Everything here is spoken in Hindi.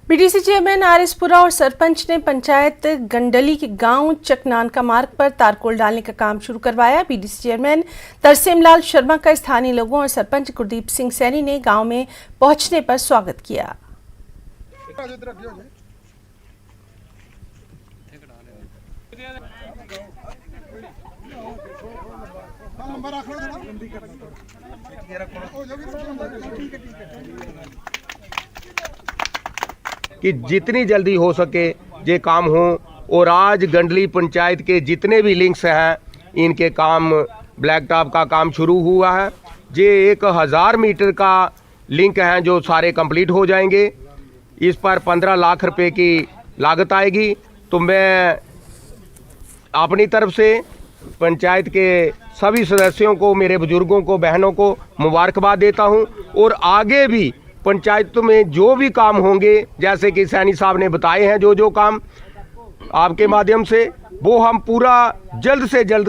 बीडीसी चेयरमैन आरएसपुरा और सरपंच ने पंचायत गंडली के गांव चकनानका मार्ग पर तारकोल डालने का काम शुरू करवाया। बीडीसी चेयरमैन तरसेम लाल शर्मा का स्थानीय लोगों और सरपंच गुरदीप सिंह सैनी ने गांव में पहुंचने पर स्वागत किया। कि जितनी जल्दी हो सके ये काम हो और आज गंडली पंचायत के जितने भी लिंक्स हैं इनके काम ब्लैक टॉप का काम शुरू हुआ है। ये 1000 मीटर का लिंक है जो सारे कंप्लीट हो जाएंगे। इस पर 15 लाख रुपए की लागत आएगी। तो मैं अपनी तरफ से पंचायत के सभी सदस्यों को, मेरे बुजुर्गों को, बहनों को मुबारकबाद देता हूं और आगे भी पंचायत में जो भी काम होंगे, जैसे कि सैनी साहब ने बताए हैं, जो काम आपके माध्यम से, वो हम पूरा जल्द से जल्द